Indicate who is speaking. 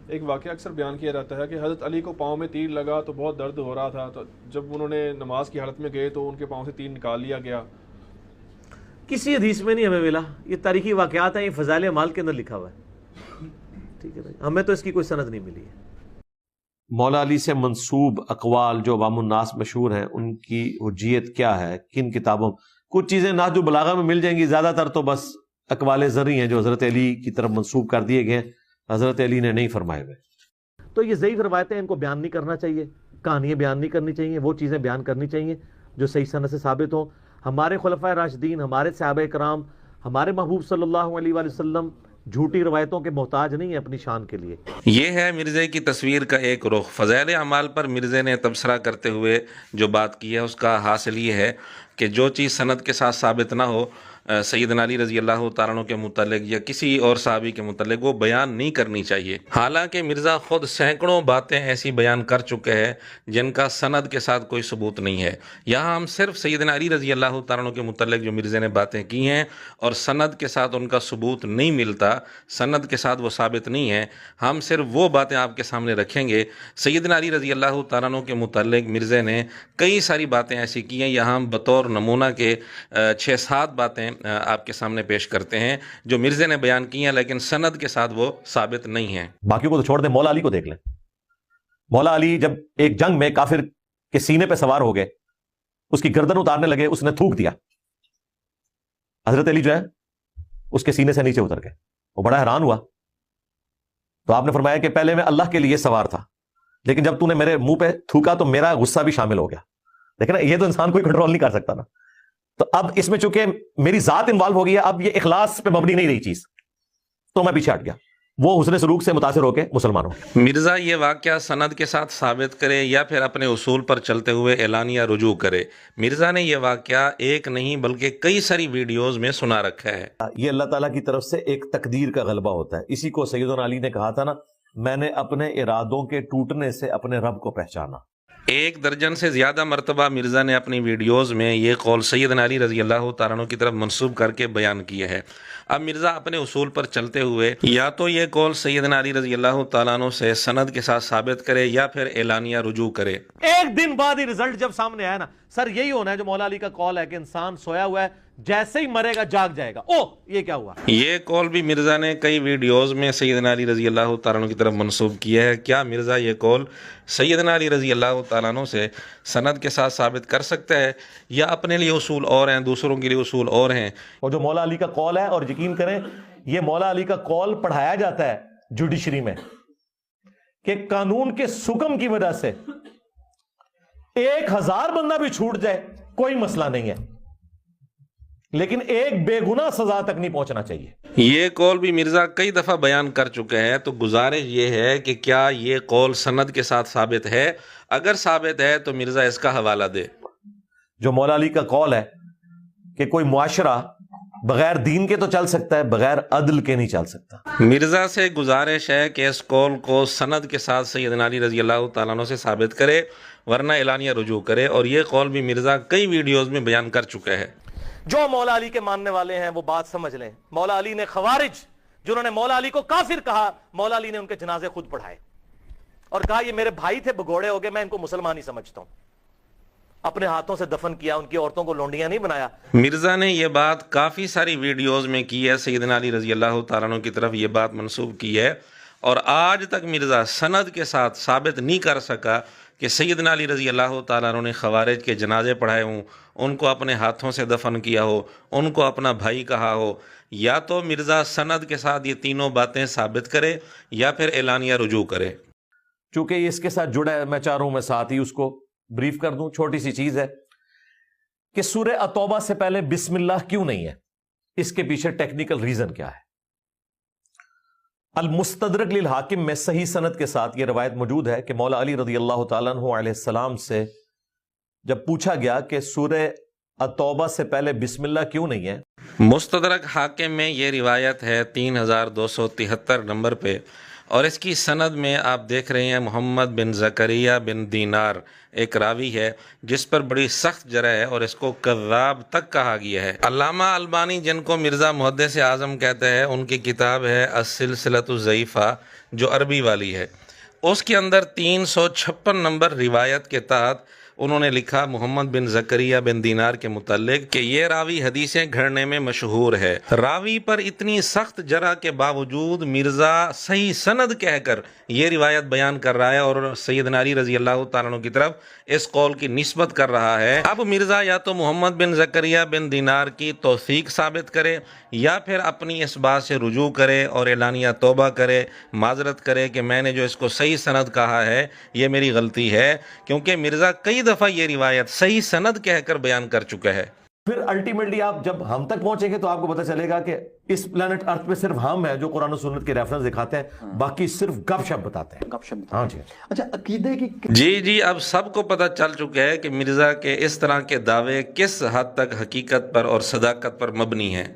Speaker 1: ایک واقعہ اکثر بیان کیا جاتا ہے کہ حضرت علی کو پاؤں میں تیر لگا تو بہت درد ہو رہا تھا، تو جب انہوں نے نماز کی حالت میں گئے تو ان کے پاؤں سے تیر نکال لیا گیا۔
Speaker 2: کسی حدیث میں نہیں ہمیں ملا، یہ تاریخی واقعات ہیں، یہ فضائل اعمال کے اندر لکھا ہوا ہے، ٹھیک ہے بھائی، ہمیں تو اس کی کوئی سند نہیں ملی ہے۔
Speaker 3: مولا علی سے منسوب اقوال جو عوام الناس مشہور ہیں، ان کی حجیت کیا ہے؟ کن کتابوں؟ کچھ چیزیں نہج البلاغہ میں مل جائیں گی، زیادہ تر تو بس اقوال زرعی ہیں جو حضرت علی کی طرف منسوب کر دیے گئے، حضرت علی نے نہیں فرمائے ہوئے۔
Speaker 2: تو یہ ضعیف روایتیں ان کو بیان نہیں کرنا چاہیے، کہانیاں بیان نہیں کرنی چاہیے، وہ چیزیں بیان کرنی چاہیے جو صحیح سند سے ثابت ہوں۔ ہمارے خلفائے راشدین، ہمارے صحابہ کرام، ہمارے محبوب صلی اللہ علیہ وآلہ وسلم جھوٹی روایتوں کے محتاج نہیں ہیں اپنی شان کے لیے۔
Speaker 4: یہ ہے مرزے کی تصویر کا ایک رخ۔ فضائل اعمال پر مرزے نے تبصرہ کرتے ہوئے جو بات کی ہے اس کا حاصل یہ ہے کہ جو چیز سند کے ساتھ ثابت نہ ہو سیدنا علی رضی اللہ تعالیٰ عنہ کے متعلق یا کسی اور صحابی کے متعلق، وہ بیان نہیں کرنی چاہیے۔ حالانکہ مرزا خود سینکڑوں باتیں ایسی بیان کر چکے ہیں جن کا سند کے ساتھ کوئی ثبوت نہیں ہے۔ یہاں ہم صرف سیدنا علی رضی اللہ تعالیٰ عنہ کے متعلق جو مرزے نے باتیں کی ہیں اور سند کے ساتھ ان کا ثبوت نہیں ملتا، سند کے ساتھ وہ ثابت نہیں ہے، ہم صرف وہ باتیں آپ کے سامنے رکھیں گے۔ سیدنا علی رضی اللہ تعالیٰ عنہ کے متعلق مرزے نے کئی ساری باتیں ایسی کی ہیں، یہاں ہم بطور نمونہ کے 6-7 باتیں آپ کے سامنے پیش کرتے ہیں جو مرزے نے بیان کی ہیں لیکن سند کے ساتھ وہ ثابت نہیں ہیں۔
Speaker 3: باقیوں کو تو چھوڑ دیں، مولا علی کو دیکھ لیں۔ مولا علی جب ایک جنگ میں کافر کے سینے پہ سوار ہو گئے، اس کی گردن اتارنے لگے، اس نے تھوک دیا، حضرت علی جو ہے اس کے سینے سے نیچے اتر گئے، وہ بڑا حیران ہوا۔ تو آپ نے فرمایا کہ پہلے میں اللہ کے لیے سوار تھا، لیکن جب تو نے میرے منہ پہ تھوکا تو میرا غصہ بھی شامل ہو گیا۔ لیکن یہ تو انسان کوئی کنٹرول نہیں کر سکتا نا۔ تو اب اس میں چونکہ میری ذات انوالو ہو گئی ہے، اب یہ اخلاص پہ مبنی نہیں رہی چیز، تو میں پیچھے ہٹ گیا۔ وہ حسن سلوک سے متاثر ہو کے مسلمان ہو گیا۔
Speaker 4: مرزا یہ واقعہ سند کے ساتھ ثابت کرے یا پھر اپنے اصول پر چلتے ہوئے اعلانیہ رجوع کرے، مرزا نے یہ واقعہ ایک نہیں بلکہ کئی ساری ویڈیوز میں سنا رکھا ہے۔
Speaker 3: یہ اللہ تعالیٰ کی طرف سے ایک تقدیر کا غلبہ ہوتا ہے۔ اسی کو سیدنا علی نے کہا تھا نا، میں نے اپنے ارادوں کے ٹوٹنے سے اپنے رب کو پہچانا۔
Speaker 4: 1 درجن سے زیادہ مرتبہ مرزا نے اپنی ویڈیوز میں یہ قول سیدنا علی رضی اللہ تعالیٰ عنہ کی طرف منسوب کر کے بیان کیا ہے۔ اب مرزا اپنے اصول پر چلتے ہوئے یا تو یہ قول سیدنا علی رضی اللہ تعالیٰ عنہ سے سند کے ساتھ ثابت کرے یا پھر اعلانیہ رجوع کرے۔
Speaker 2: ایک دن بعد ہی رزلٹ جب سامنے آیا نا، سر یہی ہونا ہے جو مولا علی کا قول ہے کہ انسان سویا ہوا ہے، جیسے ہی مرے گا جاگ جائے گا۔ او یہ کیا ہوا؟
Speaker 4: یہ قول بھی مرزا نے کئی ویڈیوز میں سیدنا علی رضی اللہ تعالیٰ عنہ کی طرف منسوب کیا ہے۔ کیا مرزا یہ قول سیدنا علی رضی اللہ تعالیٰ عنہ سے سند کے ساتھ ثابت کر سکتا ہے، یا اپنے لیے اصول اور ہیں، دوسروں کے لیے اصول اور ہیں؟
Speaker 3: اور جو مولا علی کا قول ہے، اور یقین کریں یہ مولا علی کا قول پڑھایا جاتا ہے جوڈیشری میں کہ قانون کے سکم کی وجہ سے 1000 بندہ بھی چھوٹ جائے کوئی مسئلہ نہیں ہے، لیکن ایک بے گناہ سزا تک نہیں پہنچنا چاہیے۔
Speaker 4: یہ قول بھی مرزا کئی دفعہ بیان کر چکے ہیں، تو گزارش یہ ہے کہ کیا یہ قول سند کے ساتھ ثابت ہے؟ اگر ثابت ہے تو مرزا اس کا حوالہ دے۔
Speaker 3: جو مولا علی کا قول ہے کہ کوئی معاشرہ بغیر دین کے تو چل سکتا ہے، بغیر عدل کے نہیں چل سکتا۔
Speaker 4: مرزا سے گزارش ہے کہ اس قول کو سند کے ساتھ سیدنا علی رضی اللہ تعالیٰ عنہ سے ثابت کرے، ورنہ اعلانیہ رجوع کرے، اور یہ قول بھی مرزا کئی ویڈیوز میں بیان کر چکے ہیں۔
Speaker 2: جو مولا علی کے ماننے والے ہیں وہ بات سمجھ لیں، مولا علی نے خوارج جنہوں نے مولا علی کو کافر کہا، مولا علی نے ان کے جنازے خود پڑھائے اور کہا یہ میرے بھائی تھے، بگوڑے ہو گئے، میں ان کو مسلمان ہی سمجھتا ہوں۔ اپنے ہاتھوں سے دفن کیا، ان کی عورتوں کو لونڈیاں نہیں بنایا۔
Speaker 4: مرزا نے یہ بات کافی ساری ویڈیوز میں کی ہے، سیدنا علی رضی اللہ تعالیٰ عنہ کی طرف یہ بات منسوب کی ہے، اور آج تک مرزا سند کے ساتھ ثابت نہیں کر سکا کہ سیدنا علی رضی اللہ تعالیٰ عنہ نے خوارج کے جنازے پڑھائے ہوں، ان کو اپنے ہاتھوں سے دفن کیا ہو، ان کو اپنا بھائی کہا ہو۔ یا تو مرزا سند کے ساتھ یہ تینوں باتیں ثابت کرے یا پھر اعلانیہ رجوع کرے۔
Speaker 3: چونکہ یہ اس کے ساتھ جڑا ہے، میں چاہ رہا ہوں میں ساتھ ہی اس کو بریف کر دوں۔ چھوٹی سی چیز ہے کہ سورہ التوبہ سے پہلے بسم اللہ کیوں نہیں ہے، اس کے پیچھے ٹیکنیکل ریزن کیا ہے۔ المستدرک للحاکم میں صحیح سند کے ساتھ یہ روایت موجود ہے کہ مولا علی رضی اللہ تعالیٰ عنہ علیہ السلام سے جب پوچھا گیا کہ سورہ التوبہ سے پہلے بسم اللہ کیوں نہیں ہے،
Speaker 4: مستدرک حاکم میں یہ روایت ہے 3273 نمبر پہ، اور اس کی سند میں آپ دیکھ رہے ہیں محمد بن زکریہ بن دینار ایک راوی ہے جس پر بڑی سخت جرح ہے اور اس کو کذاب تک کہا گیا ہے۔ علامہ البانی جن کو مرزا محدث اعظم کہتے ہیں، ان کی کتاب ہے السلسلۃ الضعیفہ جو عربی والی ہے، اس کے اندر 356 نمبر روایت کے تحت انہوں نے لکھا محمد بن زکریہ بن دینار کے متعلق کہ یہ راوی حدیثیں گھڑنے میں مشہور ہے۔ راوی پر اتنی سخت جرح کے باوجود مرزا صحیح سند کہہ کر یہ روایت بیان کر رہا ہے اور سیدنا علی رضی اللہ تعالیٰ عنہ کی طرف اس قول کی نسبت کر رہا ہے۔ اب مرزا یا تو محمد بن زکریہ بن دینار کی توثیق ثابت کرے یا پھر اپنی اس بات سے رجوع کرے اور اعلانیہ توبہ کرے، معذرت کرے کہ میں نے جو اس کو صحیح سند کہا ہے یہ میری غلطی ہے، کیونکہ مرزا کئی دفعہ یہ روایت صحیح سند کہہ کر بیان کر چکا ہے۔
Speaker 3: پھر الٹیمیٹلی آپ جب ہم تک پہنچیں گے تو آپ کو پتہ چلے گا کہ اس پلانٹ ارتھ پہ صرف ہم ہیں جو قرآن و سنت کے ریفرنس دکھاتے ہیں، باقی صرف گپ شپ بتاتے ہیں۔ ہاں جی،
Speaker 5: اچھا عقیدے کی
Speaker 4: جی اب سب کو پتہ چل چکا ہے کہ مرزا کے اس طرح کے دعوے کس حد تک حقیقت پر اور صداقت پر مبنی ہیں۔